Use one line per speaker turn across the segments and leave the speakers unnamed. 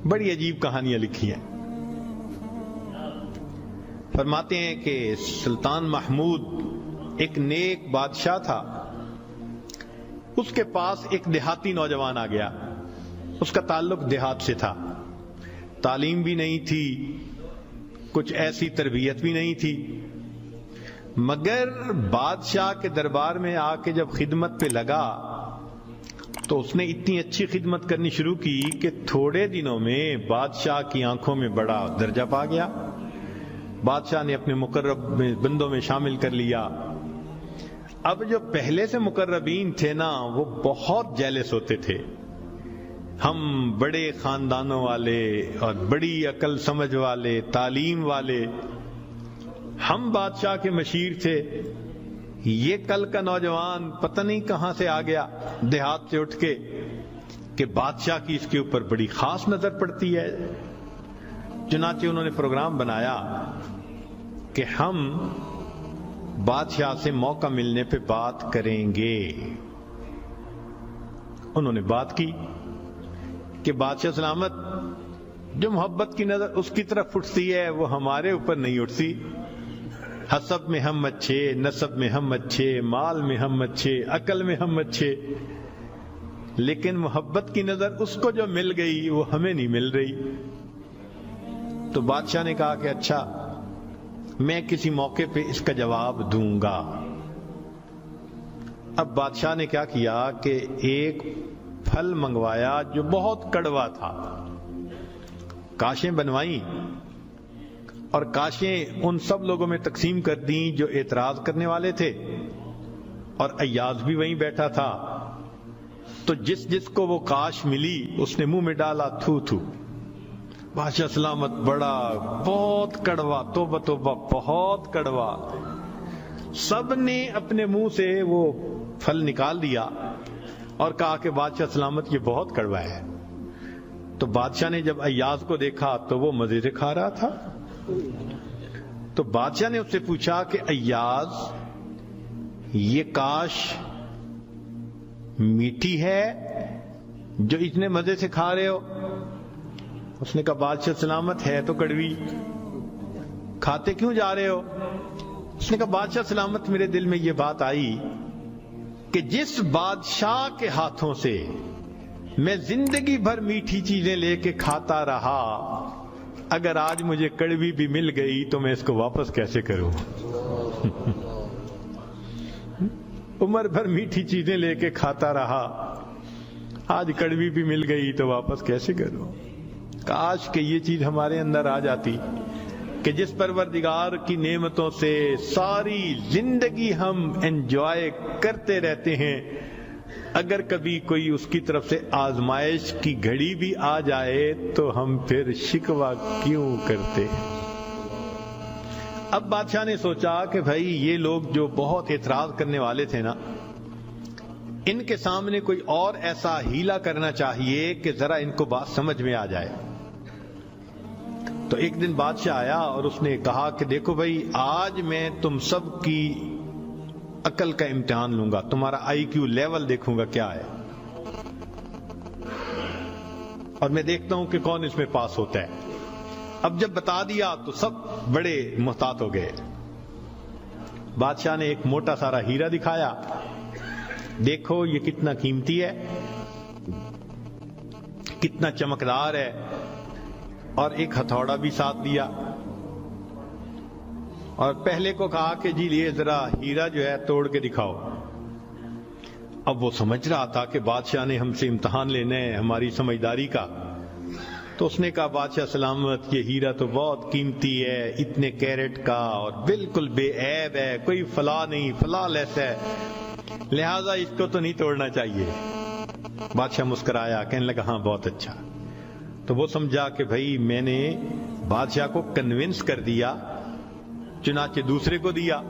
بڑی عجیب کہانیاں لکھی ہیں. فرماتے ہیں کہ سلطان محمود ایک نیک بادشاہ تھا. اس کے پاس ایک دیہاتی نوجوان آ گیا. اس کا تعلق دیہات سے تھا. تعلیم بھی نہیں تھی, کچھ ایسی تربیت بھی نہیں تھی, مگر بادشاہ کے دربار میں آ کے جب خدمت پہ لگا تو اس نے اتنی اچھی خدمت کرنی شروع کی کہ تھوڑے دنوں میں بادشاہ کی آنکھوں میں بڑا درجہ پا گیا. بادشاہ نے اپنے مقرب بندوں میں شامل کر لیا. اب جو پہلے سے مقربین تھے نا, وہ بہت جیلس ہوتے تھے. ہم بڑے خاندانوں والے اور بڑی عقل سمجھ والے, تعلیم والے, ہم بادشاہ کے مشیر تھے. یہ کل کا نوجوان پتہ نہیں کہاں سے آ گیا دیہات سے اٹھ کے کہ بادشاہ کی اس کے اوپر بڑی خاص نظر پڑتی ہے. چنانچہ انہوں نے پروگرام بنایا کہ ہم بادشاہ سے موقع ملنے پہ بات کریں گے. انہوں نے بات کی کہ بادشاہ سلامت, جو محبت کی نظر اس کی طرف اٹھتی ہے وہ ہمارے اوپر نہیں اٹھتی. حسب میں ہم اچھے, نسب میں ہم اچھے, مال میں ہم اچھے, عقل میں ہم اچھے, لیکن محبت کی نظر اس کو جو مل گئی وہ ہمیں نہیں مل رہی. تو بادشاہ نے کہا کہ اچھا, میں کسی موقع پہ اس کا جواب دوں گا. اب بادشاہ نے کیا کیا کہ ایک پھل منگوایا جو بہت کڑوا تھا. کاشیں بنوائیں اور کاشیں ان سب لوگوں میں تقسیم کر دیں جو اعتراض کرنے والے تھے, اور ایاز بھی وہیں بیٹھا تھا. تو جس جس کو وہ کاش ملی اس نے منہ میں ڈالا تھو تھو. بادشاہ سلامت بڑا بہت کڑوا, توبہ توبہ بہت کڑوا. سب نے اپنے منہ سے وہ پھل نکال دیا اور کہا کہ بادشاہ سلامت یہ بہت کڑوا ہے. تو بادشاہ نے جب ایاز کو دیکھا تو وہ مزے سے کھا رہا تھا. تو بادشاہ نے اس سے پوچھا کہ ایاز, یہ کاش میٹھی ہے جو اتنے مزے سے کھا رہے ہو؟ اس نے کہا بادشاہ سلامت ہے تو کڑوی, کھاتے کیوں جا رہے ہو؟ اس نے کہا بادشاہ سلامت میرے دل میں یہ بات آئی کہ جس بادشاہ کے ہاتھوں سے میں زندگی بھر میٹھی چیزیں لے کے کھاتا رہا, اگر آج مجھے کڑوی بھی مل گئی تو میں اس کو واپس کیسے کروں؟ عمر بھر میٹھی چیزیں لے کے کھاتا رہا, آج کڑوی بھی مل گئی تو واپس کیسے کروں؟ کاش کہ یہ چیز ہمارے اندر آ جاتی کہ جس پروردگار کی نعمتوں سے ساری زندگی ہم انجوائے کرتے رہتے ہیں, اگر کبھی کوئی اس کی طرف سے آزمائش کی گھڑی بھی آ جائے تو ہم پھر شکوہ کیوں کرتے ہیں؟ اب بادشاہ نے سوچا کہ بھائی یہ لوگ جو بہت اعتراض کرنے والے تھے نا, ان کے سامنے کوئی اور ایسا ہیلا کرنا چاہیے کہ ذرا ان کو بات سمجھ میں آ جائے. تو ایک دن بادشاہ آیا اور اس نے کہا کہ دیکھو بھائی, آج میں تم سب کی عقل کا امتحان لوں گا, تمہارا آئی کیو لیول دیکھوں گا کیا ہے, اور میں دیکھتا ہوں کہ کون اس میں پاس ہوتا ہے. اب جب بتا دیا تو سب بڑے محتاط ہو گئے. بادشاہ نے ایک موٹا سارا ہیرا دکھایا, دیکھو یہ کتنا قیمتی ہے, کتنا چمکدار ہے, اور ایک ہتھوڑا بھی ساتھ دیا, اور پہلے کو کہا کہ جی یہ ذرا ہیرا جو ہے توڑ کے دکھاؤ. اب وہ سمجھ رہا تھا کہ بادشاہ نے ہم سے امتحان لینا ہے ہماری سمجھداری کا. تو اس نے کہا بادشاہ سلامت یہ ہیرا تو بہت قیمتی ہے, اتنے کیرٹ کا, اور بالکل بے عیب ہے, کوئی فلاں نہیں, فلاں لیس ہے, لہذا اس کو تو نہیں توڑنا چاہیے. بادشاہ مسکرایا, کہنے لگا ہاں بہت اچھا. تو وہ سمجھا کہ بھائی میں نے بادشاہ کو کنونس کر دیا, چنانچہ دوسرے کو دیا,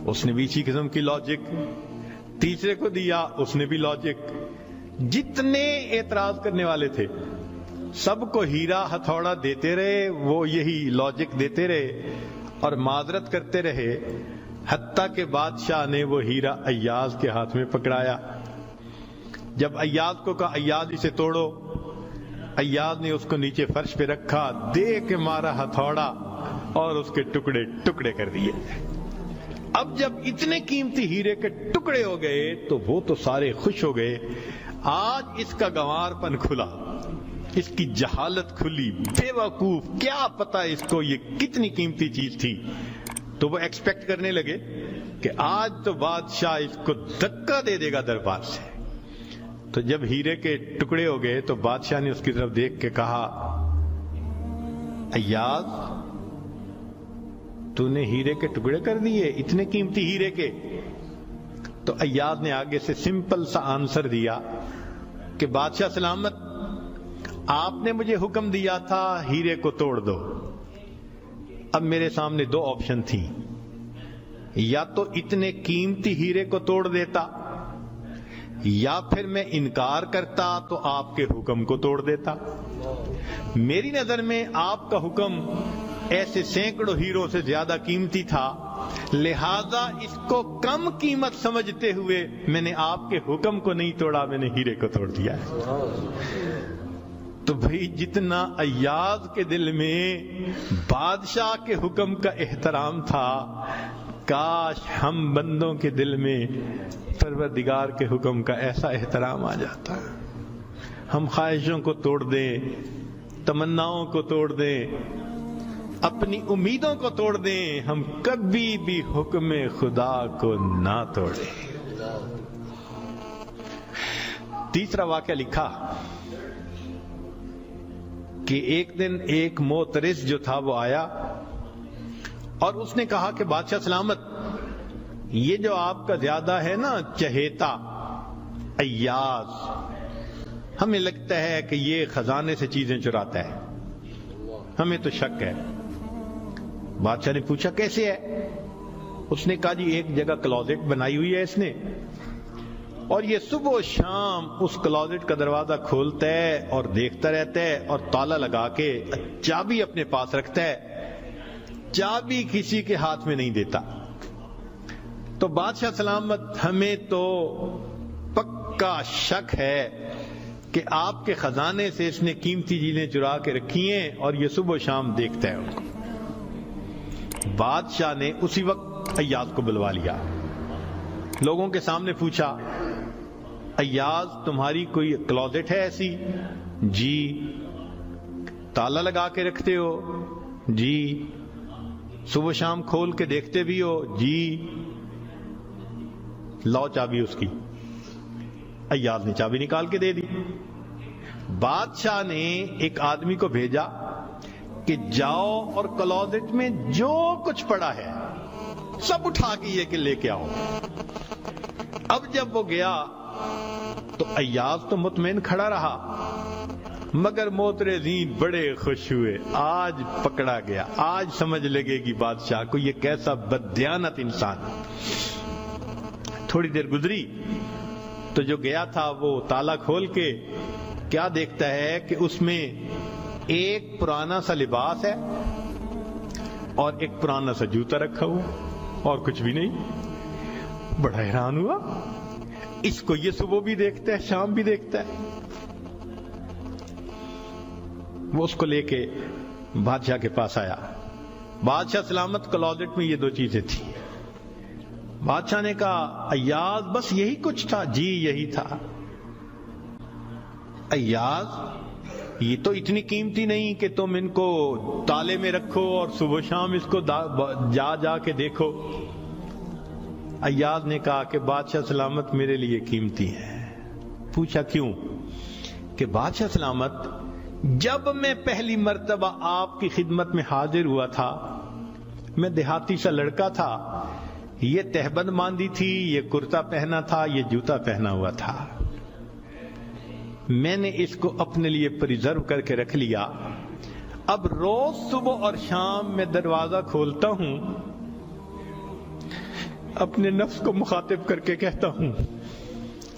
اس نے بھی اسی قسم کی لاجک, تیسرے کو دیا, اس نے بھی لاجک. جتنے اعتراض کرنے والے تھے سب کو ہیرا ہتھوڑا دیتے رہے, وہ یہی لاجک دیتے رہے اور معذرت کرتے رہے, حتیٰ کہ بادشاہ نے وہ ہیرا ایاز کے ہاتھ میں پکڑایا. جب ایاز کو کہا ایاز اسے توڑو, ایاز نے اس کو نیچے فرش پہ رکھا، دے کے مارا ہتھوڑا اور اس کے ٹکڑے ٹکڑے کر دیے۔ اب جب اتنے قیمتی ہیرے کے ٹکڑے ہو گئے تو وہ تو سارے خوش ہو گئے، آج اس کا گنوار پن کھلا، اس کی جہالت کھلی، بے وقوف، کیا پتا اس کو یہ کتنی قیمتی چیز تھی۔ تو وہ ایکسپیکٹ کرنے لگے کہ آج تو بادشاہ اس کو دھکا دے دے گا دربار سے۔ تو جب ہیرے کے ٹکڑے ہو گئے تو بادشاہ نے اس کی طرف دیکھ کے کہا، ایاز تو نے ہیرے کے ٹکڑے کر دیے، اتنے قیمتی ہیرے کے؟ تو ایاز نے آگے سے سمپل سا آنسر دیا کہ بادشاہ سلامت، آپ نے مجھے حکم دیا تھا ہیرے کو توڑ دو۔ اب میرے سامنے دو آپشن تھی، یا تو اتنے قیمتی ہیرے کو توڑ دیتا، یا پھر میں انکار کرتا تو آپ کے حکم کو توڑ دیتا۔ میری نظر میں آپ کا حکم ایسے سینکڑوں ہیروں سے زیادہ قیمتی تھا، لہذا اس کو کم قیمت سمجھتے ہوئے میں نے آپ کے حکم کو نہیں توڑا، میں نے ہیرے کو توڑ دیا ہے۔ تو بھئی جتنا ایاز کے دل میں بادشاہ کے حکم کا احترام تھا، کاش ہم بندوں کے دل میں پروردگار کے حکم کا ایسا احترام آ جاتا۔ ہم خواہشوں کو توڑ دیں، تمناؤں کو توڑ دیں، اپنی امیدوں کو توڑ دیں، ہم کبھی بھی حکم خدا کو نہ توڑیں۔ تیسرا واقعہ لکھا کہ ایک دن ایک موترس جو تھا وہ آیا اور اس نے کہا کہ بادشاہ سلامت، یہ جو آپ کا زیادہ ہے نا چہیتا ایاز، ہمیں لگتا ہے کہ یہ خزانے سے چیزیں چراتا ہے، ہمیں تو شک ہے۔ بادشاہ نے پوچھا کیسے ہے؟ اس نے کہا جی ایک جگہ کلوزٹ بنائی ہوئی ہے اس نے، اور یہ صبح و شام اس کلوزٹ کا دروازہ کھولتا ہے اور دیکھتا رہتا ہے اور تالا لگا کے چابی اپنے پاس رکھتا ہے، چابی کسی کے ہاتھ میں نہیں دیتا۔ تو بادشاہ سلامت، ہمیں تو پکا شک ہے کہ آپ کے خزانے سے اس نے قیمتی چیزیں چرا کے رکھی ہیں اور یہ صبح و شام دیکھتا ہے ان کو۔ بادشاہ نے اسی وقت ایاز کو بلوا لیا، لوگوں کے سامنے پوچھا، ایاز تمہاری کوئی کلوزٹ ہے ایسی؟ جی۔ تالا لگا کے رکھتے ہو؟ جی۔ صبح شام کھول کے دیکھتے بھی ہو؟ جی۔ لاؤ چابی اس کی۔ ایاز نے چابی نکال کے دے دی۔ بادشاہ نے ایک آدمی کو بھیجا کہ جاؤ اور کلوزٹ میں جو کچھ پڑا ہے سب اٹھا کے یہ کہ لے کے آؤ۔ اب جب وہ گیا تو ایاز تو مطمئن کھڑا رہا، مگر موترزین بڑے خوش ہوئے، آج پکڑا گیا، آج سمجھ لگے گی بادشاہ کو یہ کیسا بددیانت انسان۔ تھوڑی دیر گزری تو جو گیا تھا وہ تالا کھول کے کیا دیکھتا ہے کہ اس میں ایک پرانا سا لباس ہے اور ایک پرانا سا جوتا رکھا ہوا اور کچھ بھی نہیں۔ بڑا حیران ہوا، اس کو یہ صبح بھی دیکھتا ہے شام بھی دیکھتا ہے۔ وہ اس کو لے کے بادشاہ کے پاس آیا۔ بادشاہ سلامت، کلوزٹ میں یہ دو چیزیں تھیں۔ بادشاہ نے کہا ایاز بس یہی کچھ تھا؟ جی یہی تھا۔ ایاز یہ تو اتنی قیمتی نہیں کہ تم ان کو تالے میں رکھو اور صبح شام اس کو جا جا کے دیکھو۔ ایاز نے کہا کہ بادشاہ سلامت میرے لیے قیمتی ہے۔ پوچھا کیوں؟ کہ بادشاہ سلامت، جب میں پہلی مرتبہ آپ کی خدمت میں حاضر ہوا تھا، میں دیہاتی سا لڑکا تھا، یہ تہبند باندھی تھی، یہ کرتا پہنا تھا، یہ جوتا پہنا ہوا تھا، میں نے اس کو اپنے لیے پریزرو کر کے رکھ لیا۔ اب روز صبح اور شام میں دروازہ کھولتا ہوں، اپنے نفس کو مخاطب کر کے کہتا ہوں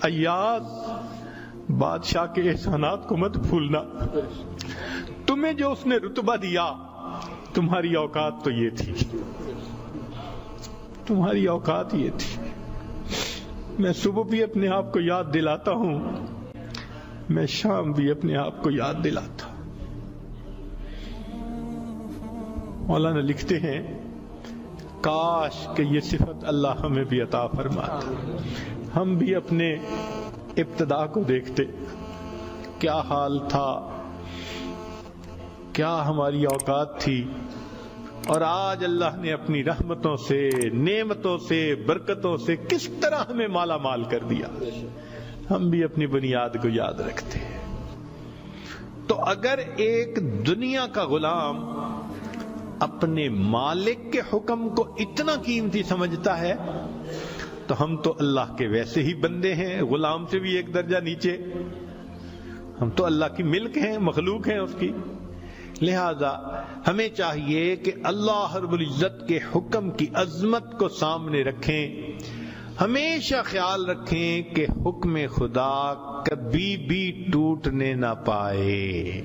ایاز بادشاہ کے احسانات کو مت بھولنا، تمہیں جو اس نے رتبہ دیا تمہاری اوقات تو یہ تھی، تمہاری اوقات یہ تھی۔ میں صبح بھی اپنے آپ کو یاد دلاتا ہوں میں شام بھی اپنے آپ کو یاد دلاتا. مولانا لکھتے ہیں کاش کہ یہ صفت اللہ ہمیں بھی عطا فرماتا. ہم بھی اپنے ابتدا کو دیکھتے، کیا حال تھا، کیا ہماری اوقات تھی، اور آج اللہ نے اپنی رحمتوں سے، نعمتوں سے، برکتوں سے کس طرح ہمیں مالا مال کر دیا. ہم بھی اپنی بنیاد کو یاد رکھتے ہیں. تو اگر ایک دنیا کا غلام اپنے مالک کے حکم کو اتنا قیمتی سمجھتا ہے تو ہم تو اللہ کے ویسے ہی بندے ہیں، غلام سے بھی ایک درجہ نیچے. ہم تو اللہ کی ملک ہیں، مخلوق ہیں اس کی. لہذا ہمیں چاہیے کہ اللہ رب العزت کے حکم کی عظمت کو سامنے رکھیں. ہمیشہ خیال رکھیں کہ حکم خدا کبھی بھی ٹوٹنے نہ پائے.